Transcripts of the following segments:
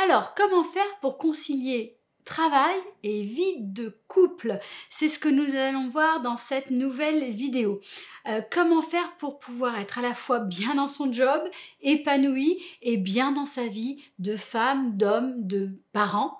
Alors, comment faire pour concilier travail et vie de couple? C'est ce que nous allons voir dans cette nouvelle vidéo. Comment faire pour pouvoir être à la fois bien dans son job, épanoui et bien dans sa vie de femme, d'homme, de parent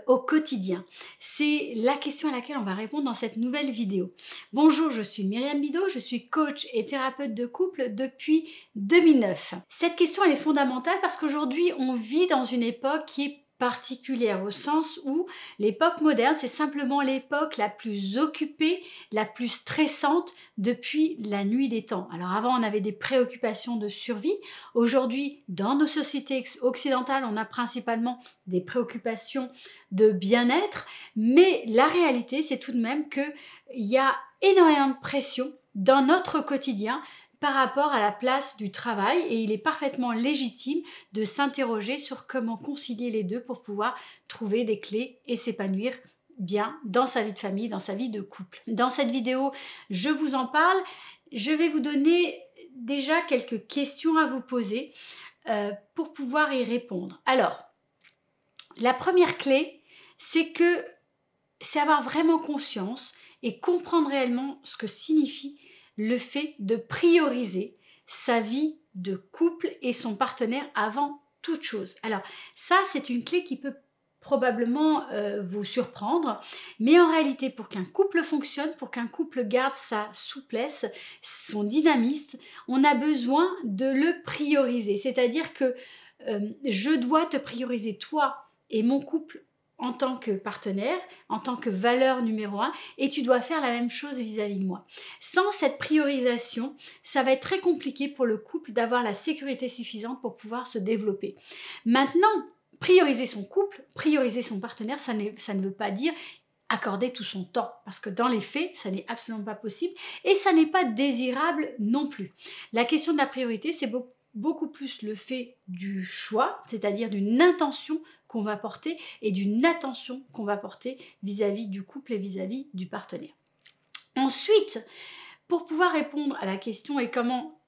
au quotidien? C'est la question à laquelle on va répondre dans cette nouvelle vidéo. Bonjour, je suis Myriam Bidot, je suis coach et thérapeute de couple depuis 2009. Cette question elle est fondamentale parce qu'aujourd'hui on vit dans une époque qui est particulière au sens où l'époque moderne, c'est simplement l'époque la plus occupée, la plus stressante depuis la nuit des temps. Alors avant, on avait des préoccupations de survie. Aujourd'hui, dans nos sociétés occidentales, on a principalement des préoccupations de bien-être. Mais la réalité, c'est tout de même qu'il y a énormément de pression dans notre quotidien par rapport à la place du travail et il est parfaitement légitime de s'interroger sur comment concilier les deux pour pouvoir trouver des clés et s'épanouir bien dans sa vie de famille, dans sa vie de couple. Dans cette vidéo, je vous en parle. Je vais vous donner déjà quelques questions à vous poser pour pouvoir y répondre. Alors, la première clé, c'est avoir vraiment conscience et comprendre réellement ce que signifie le fait de prioriser sa vie de couple et son partenaire avant toute chose. Alors ça, c'est une clé qui peut probablement vous surprendre, mais en réalité, pour qu'un couple fonctionne, pour qu'un couple garde sa souplesse, son dynamisme, on a besoin de le prioriser. C'est-à-dire que je dois te prioriser toi et mon couple en tant que partenaire, en tant que valeur numéro 1, et tu dois faire la même chose vis-à-vis de moi. Sans cette priorisation, ça va être très compliqué pour le couple d'avoir la sécurité suffisante pour pouvoir se développer. Maintenant, prioriser son couple, prioriser son partenaire, ça ne veut pas dire accorder tout son temps, parce que dans les faits, ça n'est absolument pas possible, et ça n'est pas désirable non plus. La question de la priorité, c'est beaucoup plus le fait du choix, c'est-à-dire d'une intention qu'on va porter et d'une attention qu'on va porter vis-à-vis du couple et vis-à-vis du partenaire. Ensuite, pour pouvoir répondre à la question et comment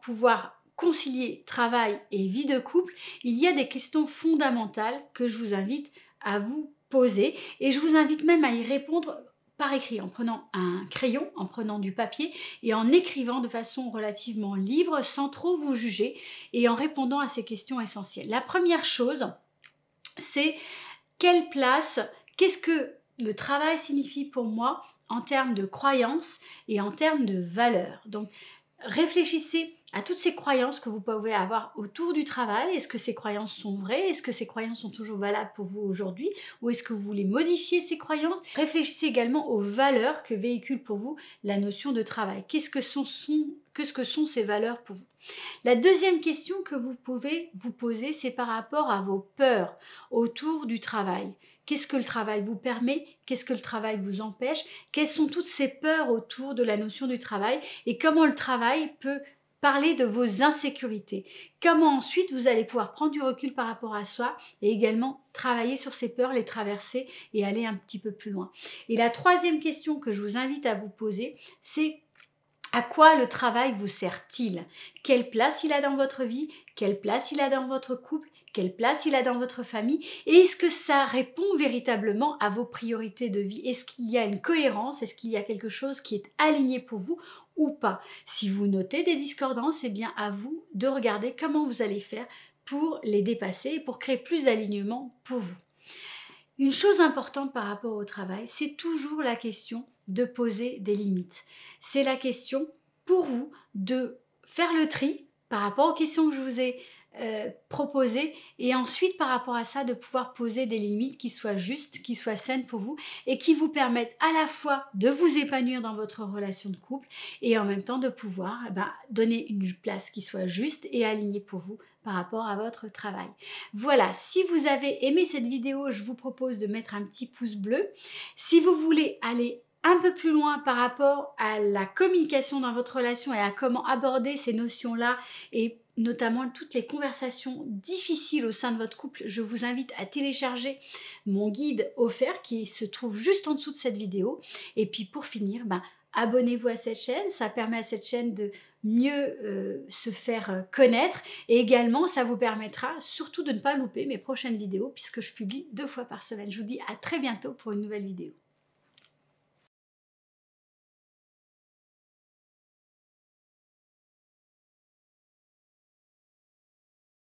pouvoir concilier travail et vie de couple, il y a des questions fondamentales que je vous invite à vous poser et je vous invite même à y répondre par écrit, en prenant un crayon, en prenant du papier et en écrivant de façon relativement libre, sans trop vous juger et en répondant à ces questions essentielles. La première chose, c'est quelle place, qu'est-ce que le travail signifie pour moi en termes de croyances et en termes de valeurs. Donc, réfléchissez à toutes ces croyances que vous pouvez avoir autour du travail. Est-ce que ces croyances sont vraies? Est-ce que ces croyances sont toujours valables pour vous aujourd'hui? Ou est-ce que vous voulez modifier ces croyances? Réfléchissez également aux valeurs que véhicule pour vous la notion de travail. Qu'est-ce que sont ces valeurs pour vous? La deuxième question que vous pouvez vous poser, c'est par rapport à vos peurs autour du travail. Qu'est-ce que le travail vous permet? Qu'est-ce que le travail vous empêche? Quelles sont toutes ces peurs autour de la notion du travail? Et comment le travail peut parler de vos insécurités? Comment ensuite vous allez pouvoir prendre du recul par rapport à soi et également travailler sur ces peurs, les traverser et aller un petit peu plus loin. Et la troisième question que je vous invite à vous poser, c'est à quoi le travail vous sert-il? Quelle place il a dans votre vie? Quelle place il a dans votre couple? Quelle place il a dans votre famille? Et est-ce que ça répond véritablement à vos priorités de vie? Est-ce qu'il y a une cohérence? Est-ce qu'il y a quelque chose qui est aligné pour vous ou pas? Si vous notez des discordances, c'est bien à vous de regarder comment vous allez faire pour les dépasser et pour créer plus d'alignement pour vous. Une chose importante par rapport au travail, c'est toujours la question de poser des limites. C'est la question pour vous de faire le tri par rapport aux questions que je vous ai proposées et ensuite par rapport à ça de pouvoir poser des limites qui soient justes, qui soient saines pour vous et qui vous permettent à la fois de vous épanouir dans votre relation de couple et en même temps de pouvoir donner une place qui soit juste et alignée pour vous par rapport à votre travail. Voilà, si vous avez aimé cette vidéo, je vous propose de mettre un petit pouce bleu. Si vous voulez aller un peu plus loin par rapport à la communication dans votre relation et à comment aborder ces notions-là et notamment toutes les conversations difficiles au sein de votre couple, je vous invite à télécharger mon guide offert qui se trouve juste en dessous de cette vidéo. Et puis pour finir, abonnez-vous à cette chaîne, ça permet à cette chaîne de mieux se faire connaître et également ça vous permettra surtout de ne pas louper mes prochaines vidéos puisque je publie 2 fois par semaine. Je vous dis à très bientôt pour une nouvelle vidéo.